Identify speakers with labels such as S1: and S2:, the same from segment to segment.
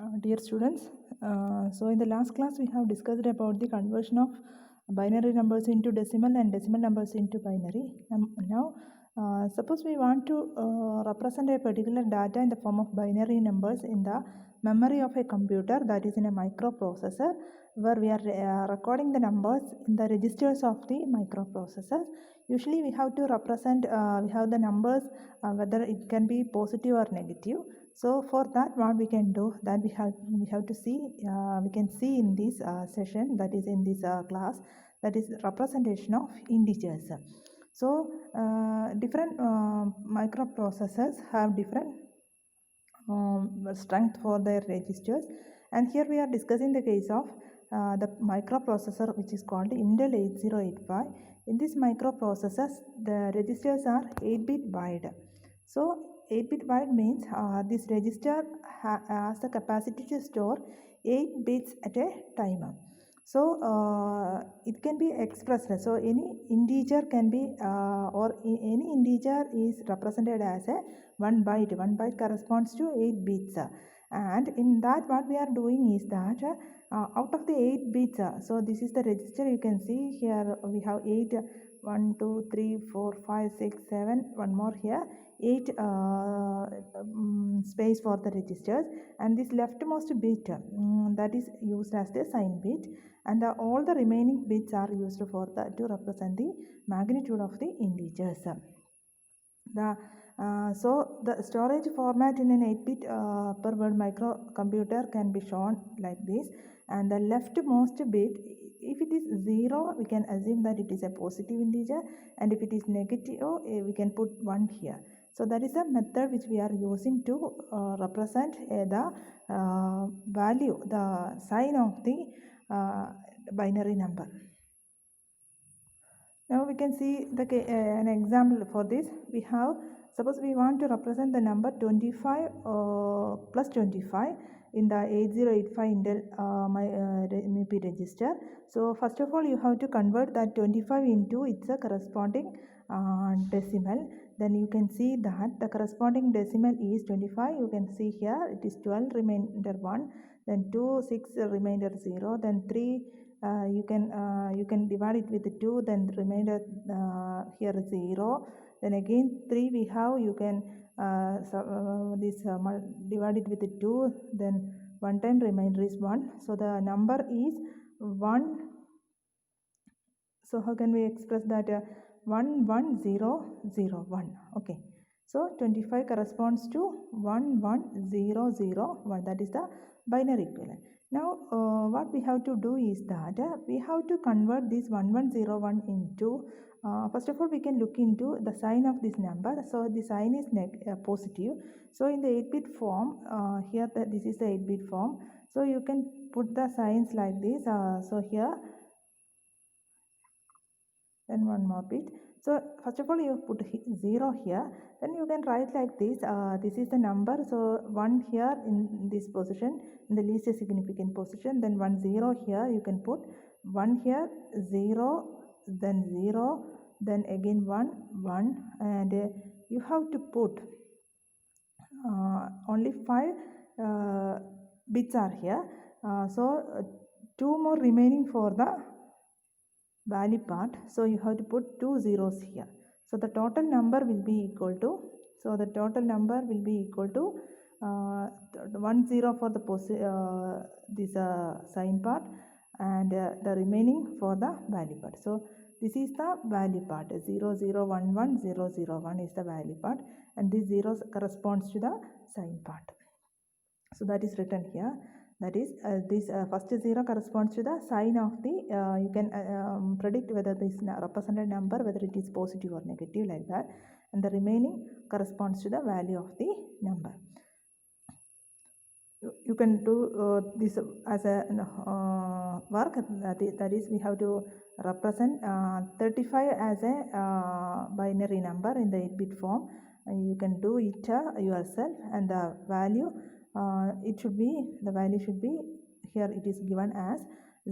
S1: Dear students, so in the last class we have discussed about the conversion of binary numbers into decimal and decimal numbers into binary. Now, suppose we want to represent a particular data in the form of binary numbers in the memory of a computer, that is in a microprocessor, where we are recording the numbers in the registers of the microprocessor. Usually we have to represent, we have the numbers, whether it can be positive or negative. So for that, what we can do, that we have to see, we can see in this session, that is in this class, that is representation of integers. So different microprocessors have different strength for their registers, and here we are discussing the case of the microprocessor which is called Intel 8085. In this microprocessors, the registers are 8-bit wide. So 8-bit wide means this register has the capacity to store 8 bits at a time. So it can be expressed. So any integer can be any integer is represented as a 1 byte. 1 byte corresponds to 8 bits. And in that, what we are doing is that out of the 8 bits, so this is the register. You can see here we have 8, 1, 2, 3, 4, 5, 6, 7, one more here, 8 space for the registers, and this leftmost bit that is used as the sign bit, and all the remaining bits are used for to represent the magnitude of the integers. So the storage format in an 8-bit per word microcomputer can be shown like this, and the leftmost bit, if it is 0, we can assume that it is a positive integer, and if it is negative, we can put 1 here. So that is a method which we are using to represent the value, the sign of the binary number. Now we can see an example for this. We have, suppose we want to represent the number 25 plus 25 in the 8085 Intel MIPI register. So first of all, you have to convert that 25 into its a corresponding decimal. Then you can see that the corresponding decimal is 25. You can see here it is 12 remainder 1, then 2, 6 remainder 0, then 3 you can divide it with 2, then the remainder here is 0, then again 3 we have, you can divide it with 2, then 1 time remainder is 1, so the number is 1. So how can we express that? 11001. Okay, so 25 corresponds to 11001. That is the binary equivalent. Now what we have to do is that we have to convert this 1101 into, first of all we can look into the sign of this number. So the sign is positive. So in the 8-bit form, here this is the 8-bit form, so you can put the signs like this. So here, then one more bit. So first of all you put 0 here, then you can write like this. This is the number, so 1 here in this position, in the least significant position, then 1 0 here, you can put 1 here, 0, then 0, then again 1 1, and you have to put only 5 bits are here, so 2 more remaining for the value part, so you have to put 2 zeros here. So the total number will be equal to, so the total number will be equal to 1 0 for the this sign part, and the remaining for the value part. So this is the value part, 0 0 1 1 0 0 1 is the value part, and this 0 corresponds to the sign part. So that is written here. That is this first 0 corresponds to the sign of the, you can predict whether this represented number, whether it is positive or negative, like that, and the remaining corresponds to the value of the number. You can do this as a work, that is we have to represent 35 as a binary number in the 8-bit form, and you can do it yourself, and the value it should be, the value should be, here it is given as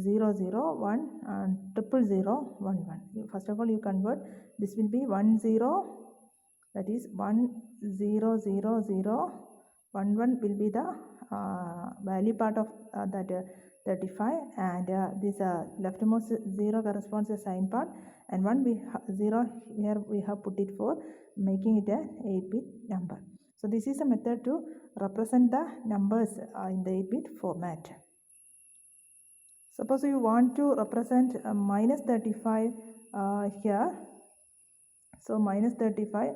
S1: 0 0 1 and 0 0 1 1. First of all you convert, this will be 1 0, that is 1 0 0 0 1 1 will be the value part of that 35, and this leftmost 0 corresponds to the sign part, and 0 here we have put it for making it an 8-bit number. So this is a method to represent the numbers in the 8-bit format. Suppose you want to represent minus 35 here. So minus 35,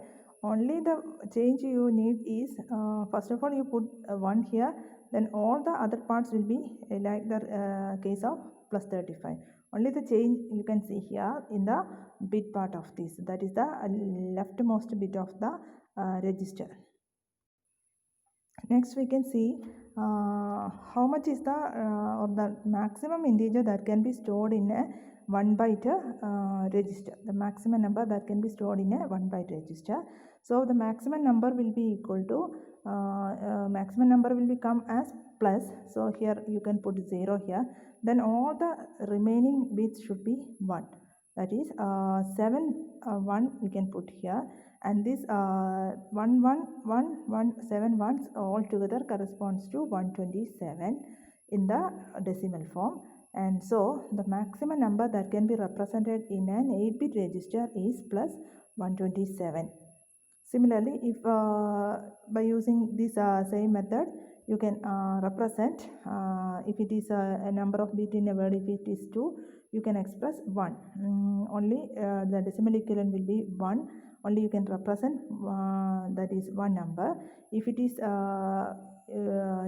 S1: only the change you need is first of all you put 1 here, then all the other parts will be like the case of plus 35. Only the change you can see here in the bit part of this, that is the leftmost bit of the register. Next we can see how much is the or the maximum integer that can be stored in a 1 byte register. The maximum number that can be stored in a 1 byte register. So the maximum number will be equal to maximum number will become as plus. So here you can put 0 here. Then all the remaining bits should be 1. That is 7 1 we can put here. And this 1 1 1 1 7 ones all together corresponds to 127 in the decimal form. And so the maximum number that can be represented in an 8-bit register is plus 127. Similarly, if by using this same method, you can represent if it is a number of bit in a word, if it is 2, you can express 1. Only the decimal equivalent will be 1. Only you can represent that is one number. If it is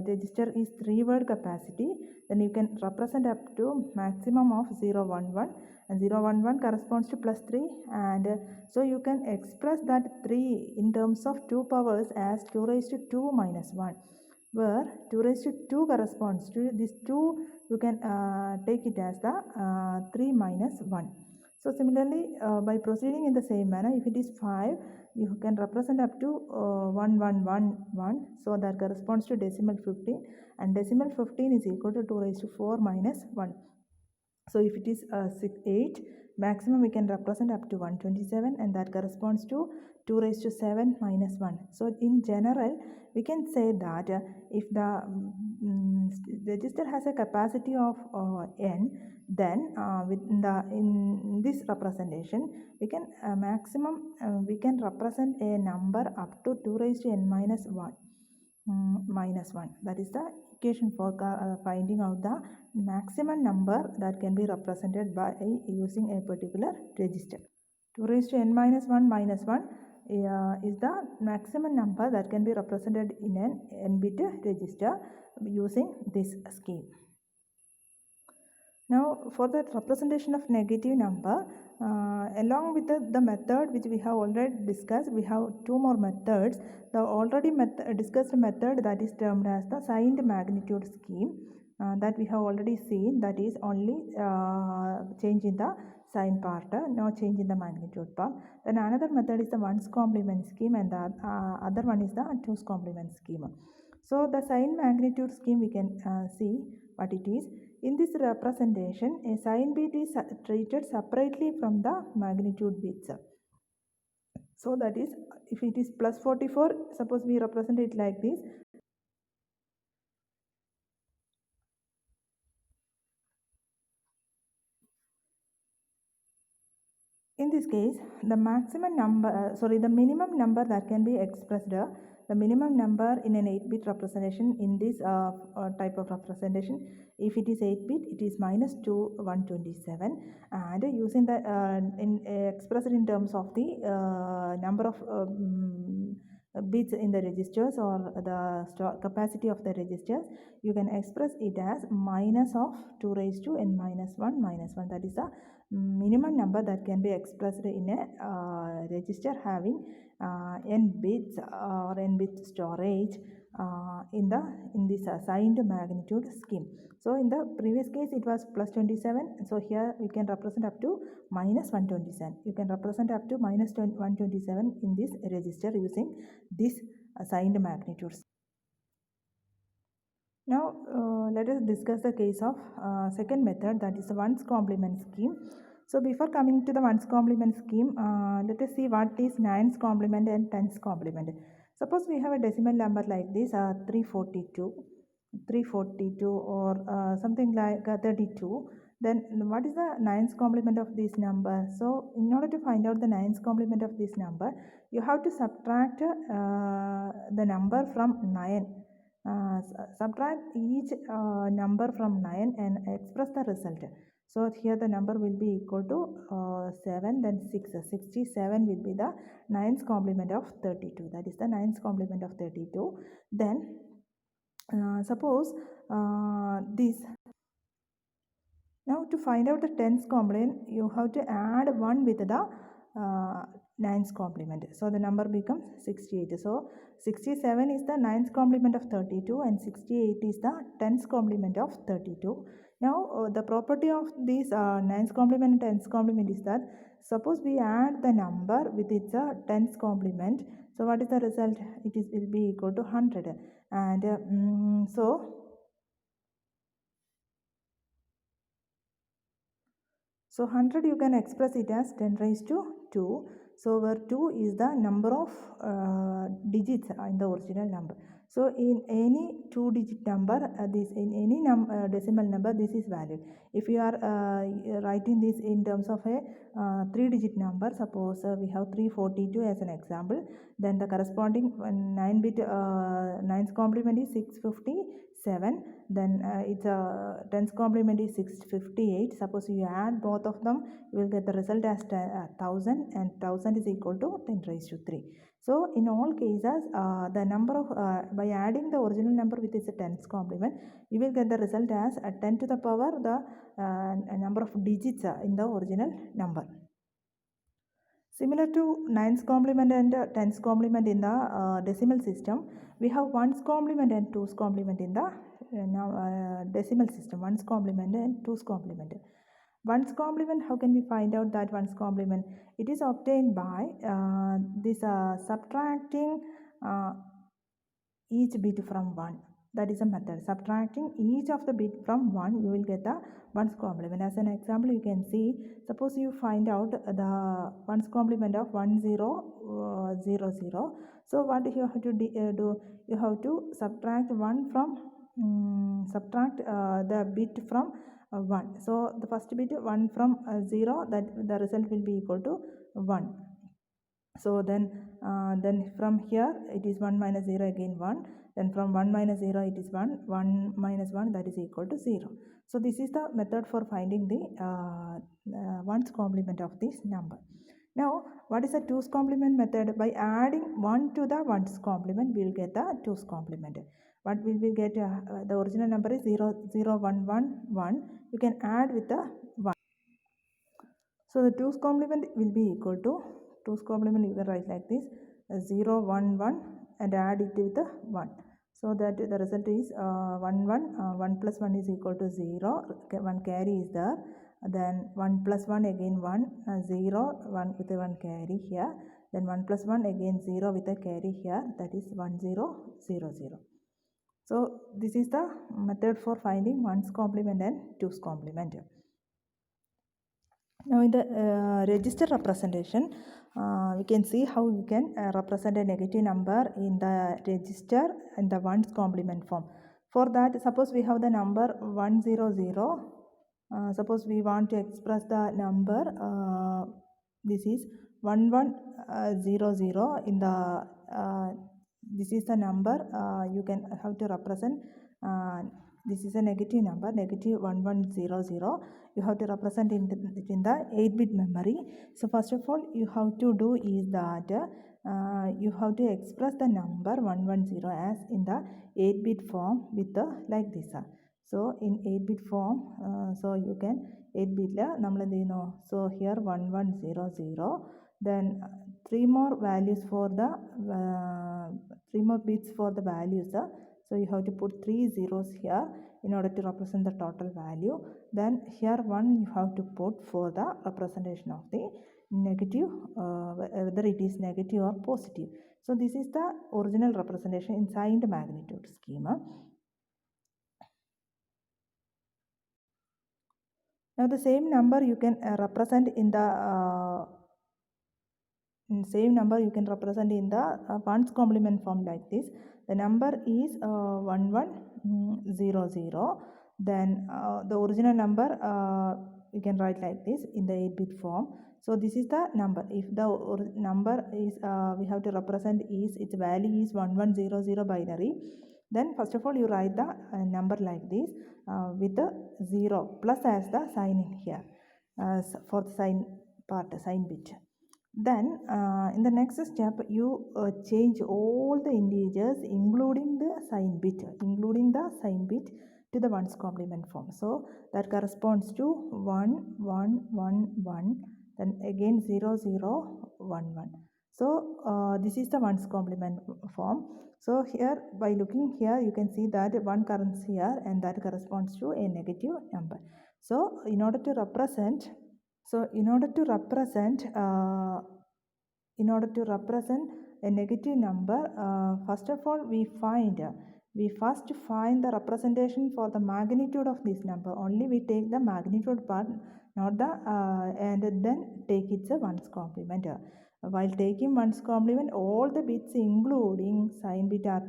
S1: register is 3-word capacity, then you can represent up to maximum of 011, and 011 corresponds to plus 3, and so you can express that 3 in terms of 2 powers as 2 raised to 2 minus 1, where 2 raised to 2 corresponds to this 2, you can take it as the 3 minus 1. So similarly, by proceeding in the same manner, if it is 5, you can represent up to 1111, so that corresponds to decimal 15, and decimal 15 is equal to 2 raised to 4 minus 1. So if it is 8, maximum we can represent up to 127, and that corresponds to 2 raised to 7 minus 1. So in general, we can say that if the register has a capacity of n, then in this representation we can maximum we can represent a number up to 2 raised to n minus 1 minus 1. That is the equation for finding out the maximum number that can be represented by using a particular register. 2 raised to n minus 1 minus 1 is the maximum number that can be represented in an n-bit register using this scheme. Now for the representation of negative number, along with the method which we have already discussed, we have 2 more methods. The already discussed method, that is termed as the signed magnitude scheme, that we have already seen, that is only change in the sign part, no change in the magnitude part. Then another method is the ones complement scheme, and the other one is the twos complement scheme. So the sign magnitude scheme, we can see what it is. In this representation, a sign bit is treated separately from the magnitude bits. So that is, if it is plus 44, suppose we represent it like this. In this case, the maximum number, the minimum number that can be expressed, the minimum number in an 8-bit representation in this type of representation, if it is 8-bit, it is minus 2 127, and using the expressed in terms of the number of bits in the registers or the capacity of the registers, you can express it as minus of 2 raised to n minus 1 minus 1. That is the minimum number that can be expressed in a register having n bits or n bit storage in this assigned magnitude scheme. So in the previous case it was plus 27, so here we can represent up to minus 127. You can represent up to minus 127 in this register using this assigned magnitudes. Now let us discuss the case of second method, that is the ones complement scheme. So before coming to the ones complement scheme, let us see what is nines complement and tens complement. Suppose we have a decimal number like this, 342. 342 or something like 32, then what is the nines complement of this number? So in order to find out the nines complement of this number, you have to subtract the number from 9. Subtract each number from 9 and express the result. So here the number will be equal to 7, then 6. 67 will be the nines complement of 32. That is the nines complement of 32. Then suppose this. Now to find out the tens complement, you have to add 1 with the nines complement. So the number becomes 68. So 67 is the nines complement of 32 and 68 is the tens complement of 32. Now the property of these nines complement and tens complement is that suppose we add the number with its tens complement. So what is the result? It will be equal to 100. And so 100 you can express it as 10 raised to 2. So where 2 is the number of digits in the original number. So in any 2-digit number, in any decimal number, this is valid. If you are writing this in terms of a 3-digit number, suppose we have 342 as an example, then the corresponding 9-bit nines complement is 657. Then its tens complement is 658. Suppose you add both of them, you will get the result as 1000, and 1000 is equal to 10 raised to 3. So in all cases, the number of by adding the original number with its tens complement, you will get the result as 10 to the power the number of digits in the original number. Similar to nines complement and tens complement in the decimal system, we have ones complement and twos complement in the decimal system. Ones complement and twos complement. Ones complement, how can we find out that ones complement? It is obtained by this subtracting each bit from 1. That is a method. Subtracting each of the bit from 1, you will get the ones complement. As an example, you can see, suppose you find out the ones complement of 1000. So what you have to do? You have to subtract 1 from subtract the bit from 1. So the first bit 1 from 0, that the result will be equal to 1. So then from here it is 1 minus 0, again 1. Then from 1 minus 0 it is 1. 1 minus 1, that is equal to 0. So this is the method for finding the ones complement of this number. Now what is the twos complement method? By adding 1 to the ones complement, we will get the twos complement. What will we get? The original number is 0, 0, 1, 1, 1. You can add with the 1. So the twos complement will be equal to, twos complement you can write like this, 0, 1, 1, and add it with the 1. So that the result is 1, 1, 1 plus 1 is equal to 0, 1 carry is there. Then 1 plus 1 again 1, 0, 1 with a 1 carry here. Then 1 plus 1 again 0 with a carry here, that is 1, 0, 0, 0. So this is the method for finding ones complement and twos complement. Now in the register representation, we can see how we can represent a negative number in the register in the ones complement form. For that, suppose we have the number 100. Suppose we want to express the number, this is 1100 in the this is the number you can have to represent. This is a negative number, negative 1100. You have to represent it in the 8-bit memory. So first of all, you have to do is that you have to express the number 110 as in the 8-bit form with the like this. So in 8-bit form, so you can 8-bit so here 1100. Then 3 more values for the 3 more bits for the values. So you have to put 3 zeros here in order to represent the total value. Then here 1 you have to put for the representation of the negative, whether it is negative or positive. So this is the original representation in signed magnitude schema. Now the same number you can represent in the same number you can represent in the ones complement form like this. The number is 1100. Then the original number you can write like this in the 8-bit form. So this is the number. If the number is we have to represent is its value is 1100 binary, then first of all you write the number like this with the 0 plus as the sign in here for the sign part, sign bit. Then in the next step you change all the integers including the sign bit to the ones complement form. So that corresponds to 1 1 1 1, then again 0 0 1 1. So this is the ones complement form. So here by looking here you can see that 1 comes here and that corresponds to a negative number. So in order to represent a negative number, first of all we first find the representation for the magnitude of this number. Only we take the magnitude part, not the and then take its ones complement. While taking ones complement, all the bits including sign bit are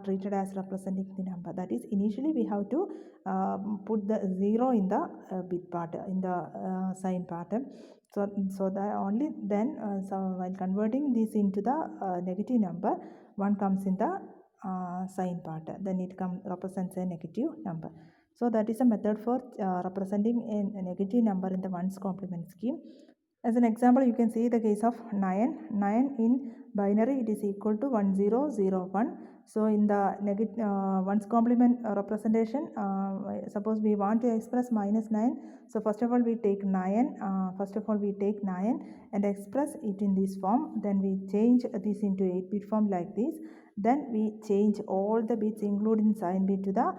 S1: treated as representing the number. That is, initially we have to put the 0 in the bit part, in the sign part. So that only then so while converting this into the negative number, 1 comes in the sign part, then it represents a negative number. So that is a method for representing a negative number in the ones complement scheme. As an example, you can see the case of 9. 9 in binary, it is equal to 1001. So in the ones complement representation, suppose we want to express -9. So first of all we take 9 and express it in this form. Then we change this into 8-bit form like this. Then we change all the bits including sign bit to the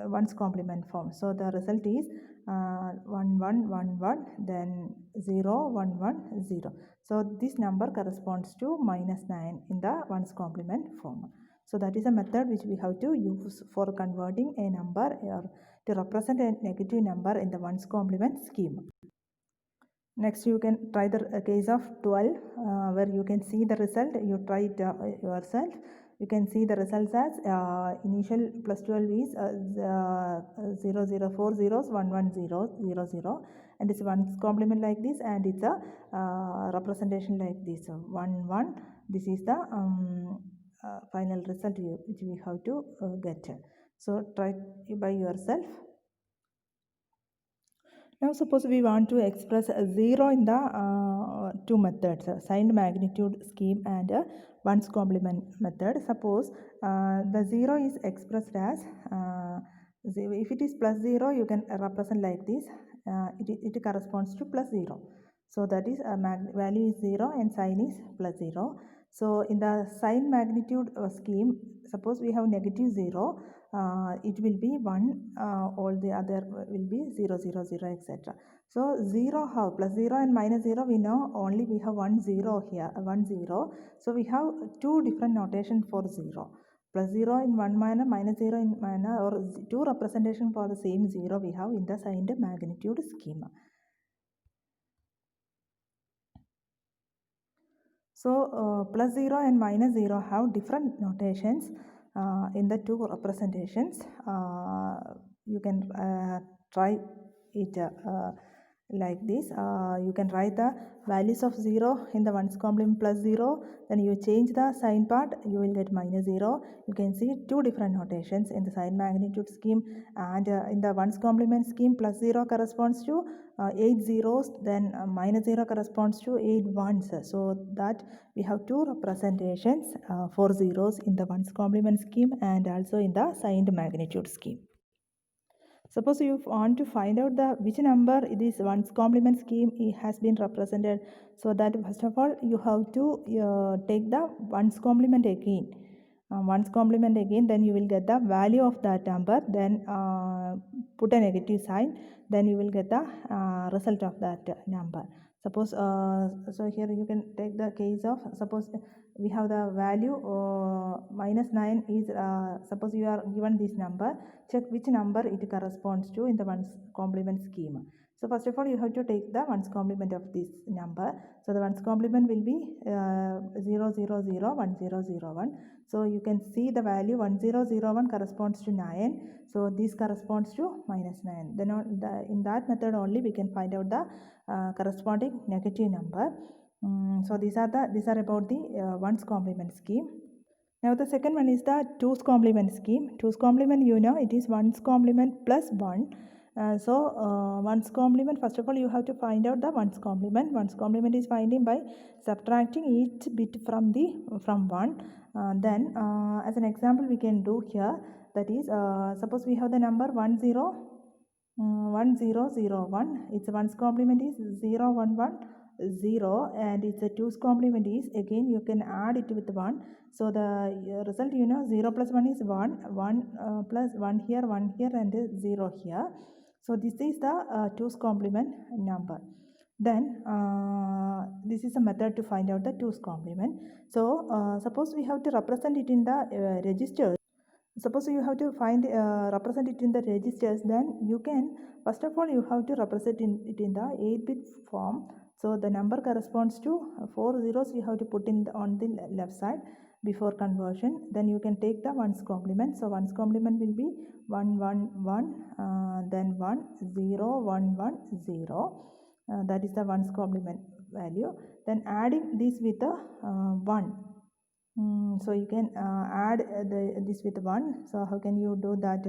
S1: ones complement form. So the result is 1111, then 0110. So this number corresponds to -9 in the ones complement form. So that is a method which we have to use for converting a number or to represent a negative number in the ones complement scheme. Next you can try the case of 12 where you can see the result. You try it yourself. You can see the results as initial plus 12 is 0040 11000, and it's ones complement like this, and it's a representation like this 1 1. This is the final result which we have to get. So try by yourself. Now suppose we want to express a 0 in the two methods, signed magnitude scheme and ones complement method. Suppose the 0 is expressed as if it is plus 0, you can represent like this. It corresponds to plus 0. So that is value is 0 and sign is plus 0. So in the sign magnitude scheme, suppose we have negative 0, it will be 1, all the other will be 0 0 0 etc. So 0 how plus 0 and -0, we know only we have 1 0 here, 1 0. So we have two different notation for 0, plus 0 in one manner, -0 in manner, or two representation for the same 0 we have in the signed magnitude schema. So plus 0 and -0 have different notations in the two representations. You can try it like this. You can write the values of 0 in the ones complement plus 0, then you change the sign part, you will get -0. You can see two different notations in the sign magnitude scheme, and in the ones complement scheme, plus 0 corresponds to 8 zeros, then -0 corresponds to 8 ones. So that we have two representations for zeros in the ones complement scheme and also in the signed magnitude scheme. Suppose you want to find out which number this ones complement scheme has been represented. So that first of all you have to take the ones complement again. Ones complement again, then you will get the value of that number, then put a negative sign, then you will get the result of that number. Suppose so here you can take the case of, suppose we have the value -9 is suppose you are given this number, check which number it corresponds to in the ones complement scheme. So first of all, you have to take the ones complement of this number. So the ones complement will be 0, 0, 0, 1, 0, 0, 1. So you can see the value 1, 0, 0, 1 corresponds to 9. So this corresponds to minus 9. Then in that method only we can find out the corresponding negative number. So these are about the ones complement scheme. Now the second one is the 2's complement scheme. 2's complement, you know, it is 1's complement plus 1. So 1's complement, first of all you have to find out the 1's complement. 1's complement is finding by subtracting each bit from 1. Then as an example we can do here, that is suppose we have the number 1 0 1 0 0 1. Its 1's complement is 0 1 1 0, and its 2's complement is, again you can add it with 1. So the result, you know, 0 plus 1 is 1, 1 plus 1 here, 1 here, and 0 here. So this is the 2's complement number. Then this is a method to find out the 2's complement. So suppose we have to represent it in the registers. Suppose you have to find represent it in the registers, then you can, first of all you have to represent it in the 8-bit form. So the number corresponds to 4 zeros you have to put in on the left side before conversion. Then you can take the ones complement. So ones complement will be 1 1 1, then 1 0 1 1 0. That is the ones complement value. Then adding this with a 1. So you can add this with 1. So how can you do that?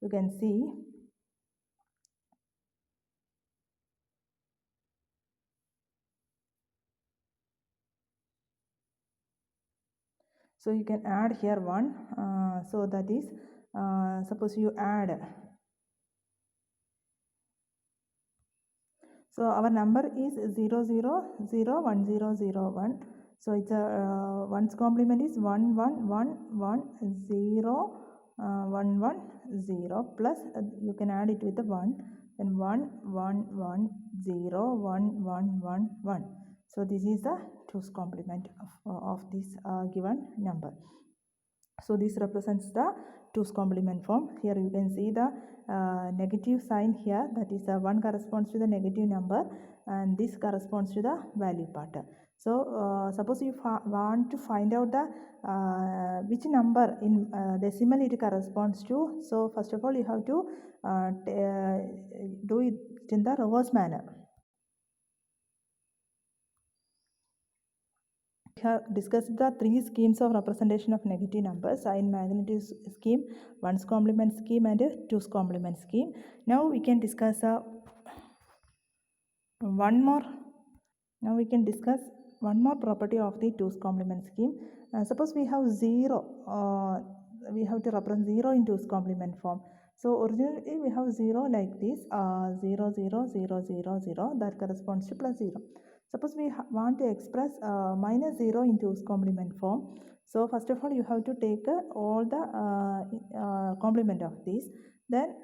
S1: You can see. So you can add here 1. So that is, suppose you add. So our number is 0 0 0 1 0 0 1. So it's a ones complement is 1 1 1 1 0 1 1 0, plus you can add it with the 1, then 1 1 1 0 1 1 1 1. So this is the 2's complement of this given number. So this represents the 2's complement form. Here you can see the negative sign here, that is 1 corresponds to the negative number and this corresponds to the value part. So suppose you want to find out the which number in decimal it corresponds to. So first of all you have to do it in the reverse manner. We have discussed the 3 schemes of representation of negative numbers: sign magnitude scheme, ones complement scheme, and 2's complement scheme. Now we can discuss one more property of the 2's complement scheme. Suppose we have 0, we have to represent 0 in 2's complement form. So originally we have 0 like this, 0 0 0 0 0, that corresponds to plus 0. Suppose we want to express minus 0 in 2's complement form. So first of all you have to take all the complement of these. Then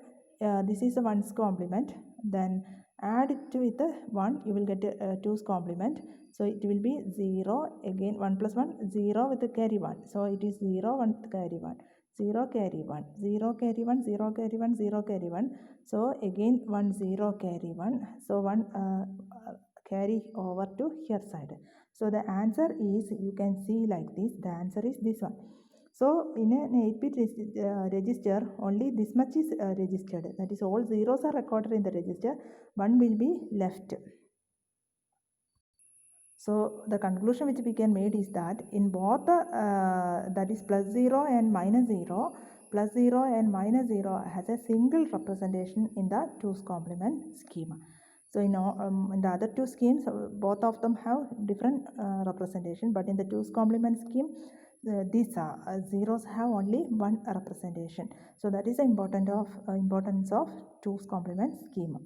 S1: this is the ones complement. Then add it with 1, you will get 2's complement. So it will be 0, again 1 plus 1, 0 with the carry 1. So it is 0 1 with carry 1. 0 carry 1, 0 carry 1, 0 carry 1, 0 carry 1. So again 1 0 carry 1. So 1 carry over to here side. So the answer is, you can see like this, the answer is this one. So in an 8-bit register, only this much is registered. That is, all zeros are recorded in the register. 1 will be left. So the conclusion which we can make is that in both that is plus 0 and minus 0, plus 0 and minus 0 has a single representation in the 2's complement schema. So in the other 2 schemes, both of them have different representation, but in the 2's complement scheme, these zeros have only one representation. So that is the importance of 2's complement schema.